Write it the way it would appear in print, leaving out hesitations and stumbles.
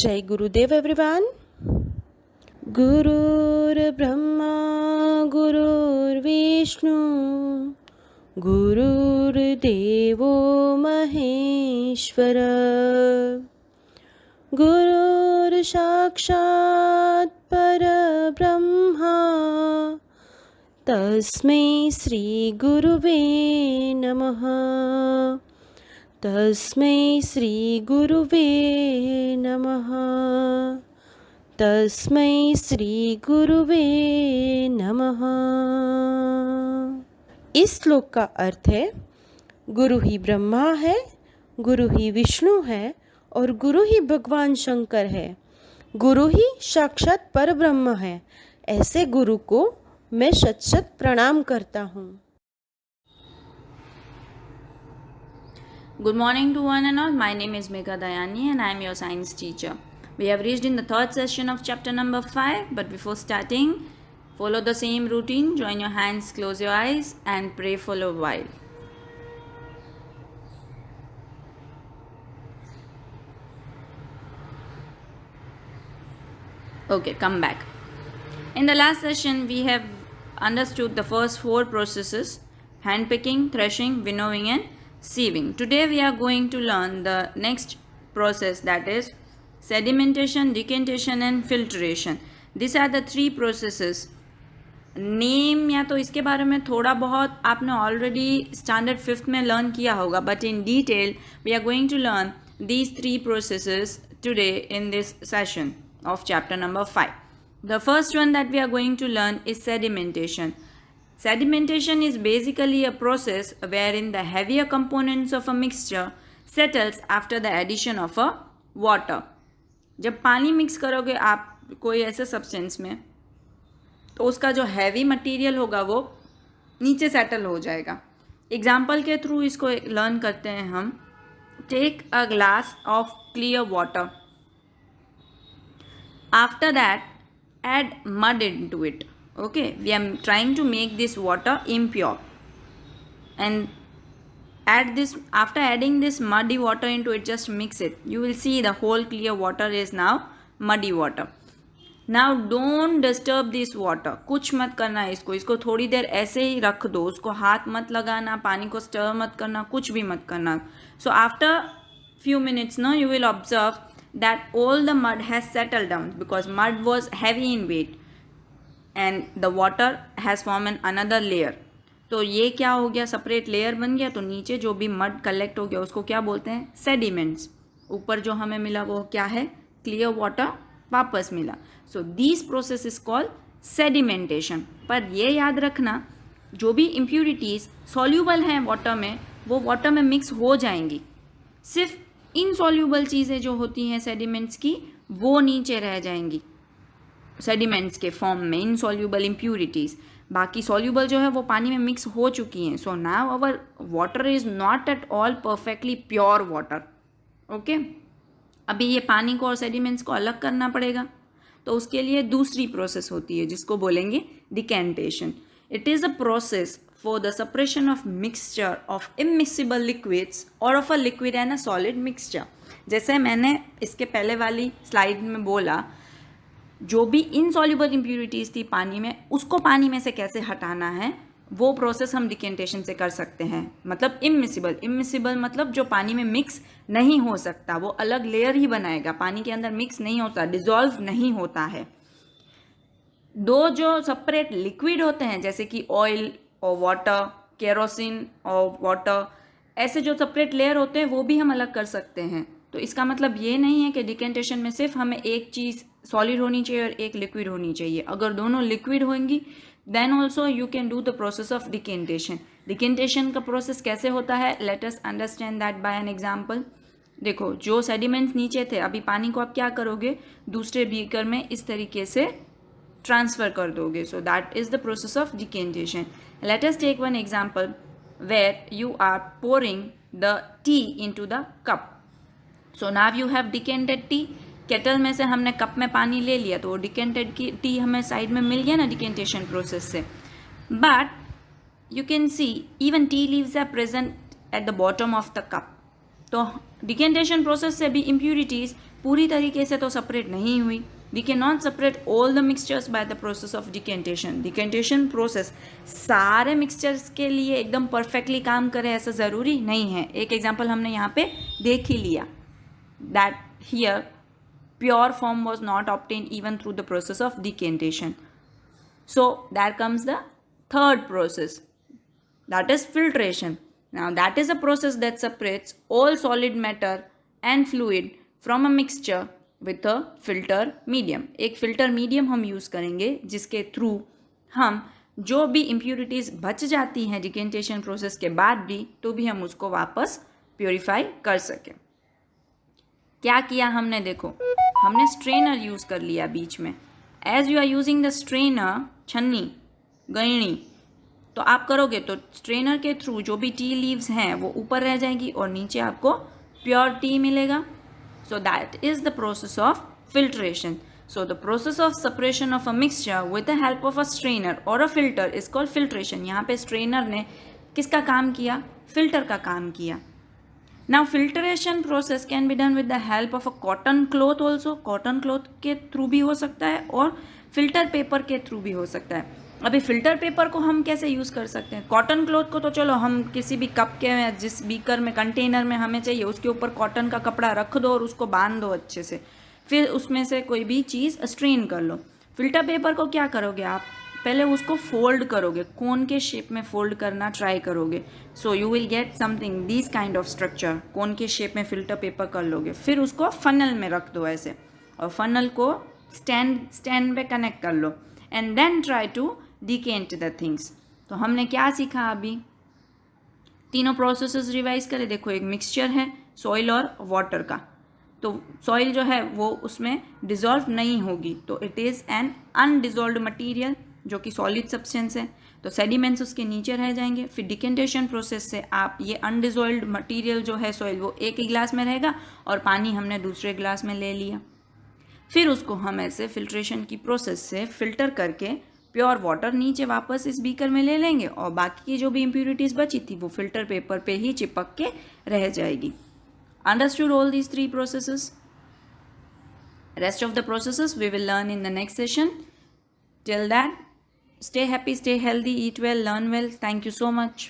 जय गुरुदेव एवरीवन। गुरुर्ब्रह्मा गुरुर्विष्णु गुरुर्देवो महेश्वर गुरुर्साक्षात् परब्रह्मा तस्मै श्री गुरुवे नमः। तस्मै श्री गुरुवे नमः। तस्मै श्री गुरुवे नमः। इस श्लोक का अर्थ है, गुरु ही ब्रह्मा है, गुरु ही विष्णु है और गुरु ही भगवान शंकर है। गुरु ही साक्षात परब्रह्म है। ऐसे गुरु को मैं शत शत प्रणाम करता हूँ। Good morning to one and all. My name is Megha Dayani and I am your science teacher. We have reached in the third session of chapter number 5. But before starting, follow the same routine. Join your hands, close your eyes and pray for a while. Okay, come back. In the last session, we have understood the first 4 processes: handpicking, threshing, winnowing and sieving. Today we are going to learn the next process, that is sedimentation, decantation and filtration. These are the 3 processes. Name या तो इसके बारे में थोड़ा बहुत आपने already standard 5th में learn किया होगा, but in detail we are going to learn these 3 processes today in this session of chapter number 5. The first one that we are going to learn is sedimentation. Sedimentation is basically a process wherein the heavier components of a mixture settles after the addition of a water. जब पानी mix करोगे आप कोई ऐसे substance में, तो उसका जो हैवी मटेरियल होगा वो नीचे सेटल हो जाएगा. एग्जाम्पल के थ्रू इसको लर्न करते हैं हम. Take a glass of clear water. After that add mud into it. Okay, we are trying to make this water impure, and add this. After adding this muddy water into it, just mix it. You will see the whole clear water is now muddy water. Now don't disturb this water. कुछ मत करना है इसको थोड़ी देर ऐसे ही रख दो. उसको हाथ मत लगाना, पानी को स्टर मत करना, कुछ भी मत करना. So after few minutes now you will observe that all the mud has settled down because mud was heavy in weight and the water has formed another layer. तो ये क्या हो गया, सेपरेट लेयर बन गया. तो नीचे जो भी मड कलेक्ट हो गया उसको क्या बोलते हैं, सेडिमेंट्स. ऊपर जो हमें मिला वो क्या है, क्लियर वाटर वापस मिला. So this process is called sedimentation. पर ये याद रखना, जो भी इम्प्यूरिटीज़ सॉल्यूबल हैं वाटर में वो वाटर में मिक्स हो जाएंगी. सिर्फ इनसॉल्यूबल चीज़ें जो होती हैं सेडिमेंट्स की वो नीचे रह जाएंगी सेडिमेंट्स के फॉर्म में, इनसॉल्यूबल इम्प्यूरिटीज़. बाकी सॉल्यूबल जो है वो पानी में मिक्स हो चुकी हैं. So now our water is not at all perfectly pure water. Okay, अभी ये पानी को और सेडिमेंट्स को अलग करना पड़ेगा. तो उसके लिए दूसरी प्रोसेस होती है जिसको बोलेंगे decantation. It is a process for the separation of mixture of immiscible liquids or of a liquid and a solid mixture. जैसे मैंने इसके पहले वाली स्लाइड में बोला, जो भी इनसॉल्युबल इम्प्यूरिटीज़ थी पानी में, उसको पानी में से कैसे हटाना है वो प्रोसेस हम डिकेंटेशन से कर सकते हैं. मतलब इमिसिबल मतलब जो पानी में मिक्स नहीं हो सकता, वो अलग लेयर ही बनाएगा, पानी के अंदर मिक्स नहीं होता, डिजॉल्व नहीं होता है. दो जो सेपरेट लिक्विड होते हैं जैसे कि ऑयल और वाटर, केरोसिन और वाटर, ऐसे जो सेपरेट लेयर होते हैं वो भी हम अलग कर सकते हैं. तो इसका मतलब ये नहीं है कि डिकेंटेशन में सिर्फ हमें एक चीज़ सॉलिड होनी चाहिए और एक लिक्विड होनी चाहिए. अगर दोनों लिक्विड होंगी then also you can do the process of decantation. Decantation का प्रोसेस कैसे होता है, let us understand that by an example. देखो, जो सेडिमेंट्स नीचे थे, अभी पानी को आप क्या करोगे, दूसरे बीकर में इस तरीके से ट्रांसफ़र कर दोगे. So that is the process of decantation. Let us take one example where you are pouring the tea into the cup. So now you have decanted tea. Kettle में से हमने कप में पानी ले लिया, तो वो डिकेंटेड की टी हमें साइड में मिल गया ना डिकेंटेशन प्रोसेस से. But you can see even tea leaves are present at the bottom of the cup. तो डिकेंटेशन प्रोसेस से भी इम्प्यूरिटीज़ पूरी तरीके से तो सेपरेट नहीं हुई. We cannot separate all the mixtures by the process of decantation. Decantation process सारे mixtures के लिए एकदम perfectly काम करे ऐसा ज़रूरी नहीं है. एक एग्जाम्पल हमने यहाँ पे देख ही लिया, that here pure form was not obtained even through the process of decantation. So there comes the third process, that is filtration. Now that is a process that separates all solid matter and fluid from a mixture with a filter medium. एक filter medium हम use करेंगे जिसके through हम जो भी impurities बच जाती हैं decantation process के बाद भी, तो भी हम उसको वापस प्योरीफाई कर सकें. क्या किया हमने, देखो हमने स्ट्रेनर यूज़ कर लिया बीच में. As you are using the strainer, छन्नी गयणी, तो आप करोगे तो स्ट्रेनर के थ्रू जो भी टी लीव्स हैं वो ऊपर रह जाएगी और नीचे आपको प्योर टी मिलेगा. So that is the process of filtration. So the process of separation of a mixture with the help of a strainer or a filter is called filtration. यहाँ पे strainer ने किसका काम किया, filter का काम किया. Now filtration process can be done with the help of a cotton cloth also. Cotton cloth के थ्रू भी हो सकता है और filter paper के थ्रू भी हो सकता है. अभी फिल्टर पेपर को हम कैसे यूज़ कर सकते हैं. कॉटन क्लॉथ को तो चलो हम किसी भी कप के में, जिस बीकर में, कंटेनर में हमें चाहिए उसके ऊपर कॉटन का कपड़ा रख दो और उसको बांध दो अच्छे से, फिर उसमें से कोई भी चीज़ स्ट्रेन कर लो. फिल्टर पेपर को क्या करोगे आप, पहले उसको फोल्ड करोगे, कोन के शेप में फोल्ड करना ट्राई करोगे. So you will get something this kind of structure. Cone के शेप में फिल्टर पेपर कर लोगे, फिर उसको फनल में रख दो ऐसे, और फनल को स्टैंड पे कनेक्ट कर लो and then try to decant the things. तो हमने क्या सीखा अभी, तीनों प्रोसेसेस रिवाइज करें. देखो एक मिक्सचर है सॉइल और वाटर का, तो सॉइल जो है वो उसमें डिज़ोल्व नहीं होगी, तो इट इज़ एन अनडिज़ोल्व्ड मटीरियल जो कि सॉलिड सब्सटेंस है, तो सेडिमेंट्स उसके नीचे रह जाएंगे. फिर डिकेंटेशन प्रोसेस से आप ये अनडिज़ोल्व्ड मटीरियल जो है सॉइल वो एक ही ग्लास में रहेगा और पानी हमने दूसरे ग्लास में ले लिया. फिर उसको हम ऐसे फिल्ट्रेशन की प्रोसेस से फिल्टर करके प्योर वाटर नीचे वापस इस बीकर में ले लेंगे और बाकी की जो भी इम्प्यूरिटीज़ बची थी वो फिल्टर पेपर पे ही चिपक के रह जाएगी. Understood all these three processes. Rest of the processes we will learn in the next session. Till that, stay happy, stay healthy, eat well, learn well. Thank you so much.